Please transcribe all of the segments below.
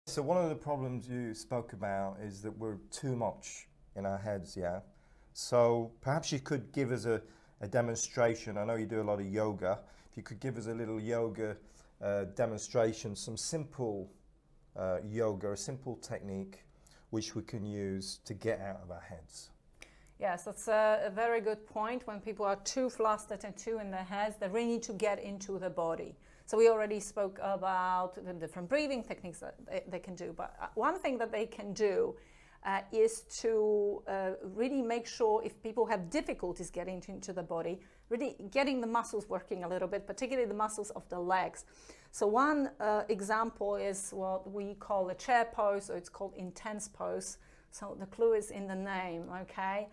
So one of the problems you spoke about is that we're too much in our heads, yeah? So perhaps you could give us a demonstration. I know you do a lot of yoga. If you could give us a little yoga demonstration, some simple yoga, a simple technique which we can use to get out of our heads. Yes, that's a very good point. When people are too flustered and too in their heads, they really need to get into the body. So we already spoke about the different breathing techniques that they can do. But one thing that they can do is to really make sure, if people have difficulties getting into the body, really getting the muscles working a little bit, particularly the muscles of the legs. So one example is what we call a chair pose, or it's called intense pose. So the clue is in the name, okay?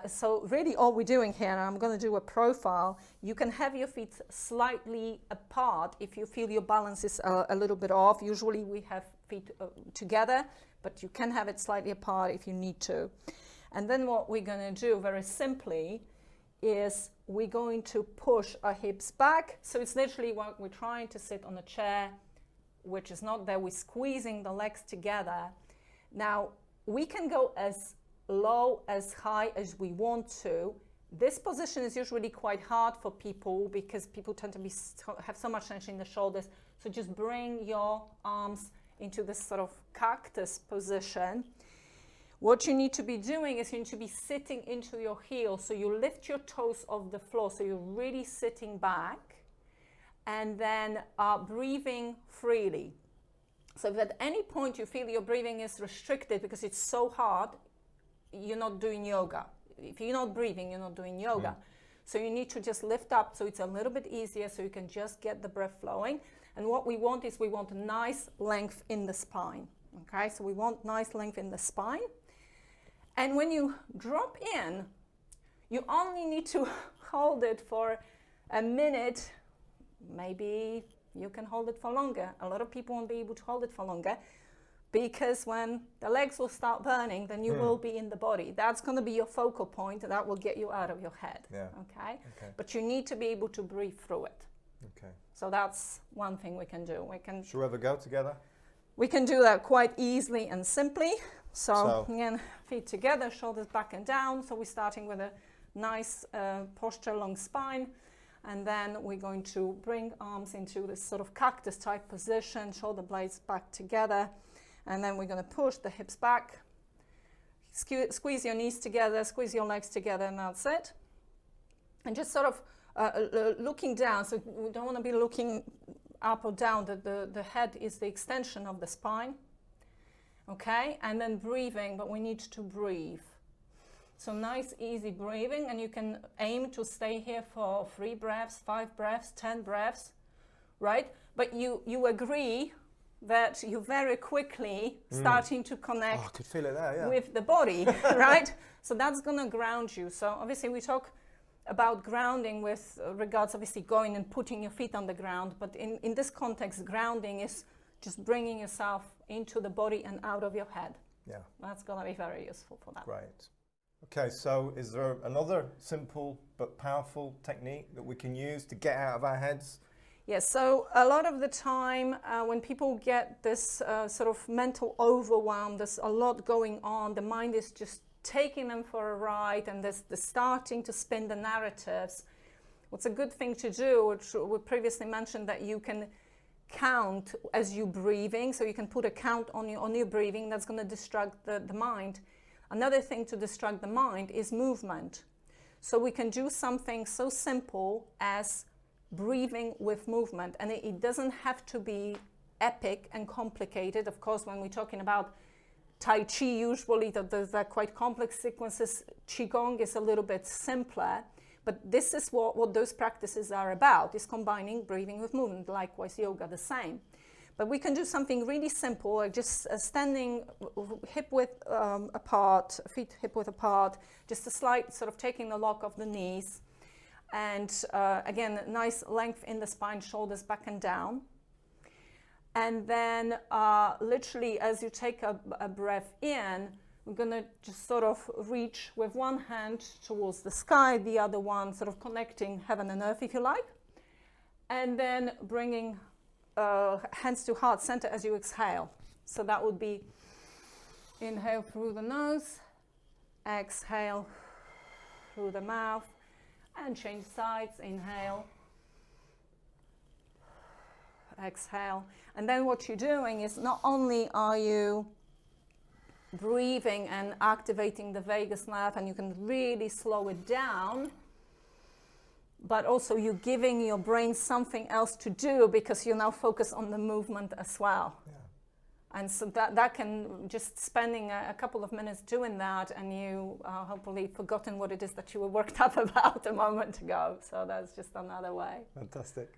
So really all we're doing here, and I'm going to do a profile, you can have your feet slightly apart if you feel your balance is a little bit off. Usually we have feet together, but you can have it slightly apart if you need to. And then what we're going to do very simply is we're going to push our hips back. So it's literally what we're trying to sit on a chair, which is not there. We're squeezing the legs together. Now, we can go as low, as high as we want to. This position is usually quite hard for people because people tend to have so much tension in the shoulders. So just bring your arms into this sort of cactus position. What you need to be doing is you need to be sitting into your heels. So you lift your toes off the floor. So you're really sitting back and then breathing freely. So if at any point you feel your breathing is restricted because it's so hard, you're not doing yoga. If you're not breathing, you're not doing yoga. So you need to just lift up so it's a little bit easier so you can just get the breath flowing. And what we want is we want a nice length in the spine. Okay, so we want nice length in the spine. And when you drop in, you only need to hold it for a minute. Maybe you can hold it for longer. A lot of people won't be able to hold it for longer because when the legs will start burning, then you will be in the body. That's going to be your focal point, and that will get you out of your head. Yeah. Okay? But you need to be able to breathe through it. Okay. So that's one thing we can do. Should we ever go together? We can do that quite easily and simply. So again, feet together, shoulders back and down. So we're starting with a nice posture along spine. And then we're going to bring arms into this sort of cactus type position, shoulder blades back together. And then we're going to push the hips back, squeeze your knees together, squeeze your legs together, and that's it. And just sort of looking down, so we don't want to be looking up or down. The head is the extension of the spine. Okay, and then breathing, but we need to breathe. So nice, easy breathing, and you can aim to stay here for 3 breaths, 5 breaths, 10 breaths, right? But you agree that you're very quickly starting to connect I could feel it there, yeah. with the body, right? So that's going to ground you. So obviously we talk about grounding with regards obviously going and putting your feet on the ground, but in this context, grounding is just bringing yourself into the body and out of your head. Yeah. That's going to be very useful for that. Great. Okay, so is there another simple but powerful technique that we can use to get out of our heads? Yes, so a lot of the time when people get this sort of mental overwhelm, there's a lot going on, the mind is just taking them for a ride, and they're starting to spin the narratives. What's a good thing to do, which we previously mentioned, that you can count as you're breathing, so you can put a count on your breathing. That's going to distract the mind. Another thing to distract the mind is movement. So we can do something so simple as breathing with movement, and it doesn't have to be epic and complicated. Of course, when we're talking about Tai Chi, usually there's quite complex sequences. Qigong is a little bit simpler, but this is what those practices are about, is combining breathing with movement. Likewise, yoga, the same. But we can do something really simple, like just standing hip width apart, feet hip width apart, just a slight sort of taking the lock of the knees. And again, nice length in the spine, shoulders back and down. And then literally as you take a breath in, we're going to just sort of reach with one hand towards the sky, the other one sort of connecting heaven and earth, if you like. And then bringing hands to heart center as you exhale. So that would be inhale through the nose, exhale through the mouth, and change sides. Inhale, exhale. And then what you're doing is not only are you breathing and activating the vagus nerve, and you can really slow it down, but also you're giving your brain something else to do because you now focus on the movement as well. Yeah. And so that can, just spending a couple of minutes doing that, and you hopefully forgotten what it is that you were worked up about a moment ago. So that's just another way. Fantastic.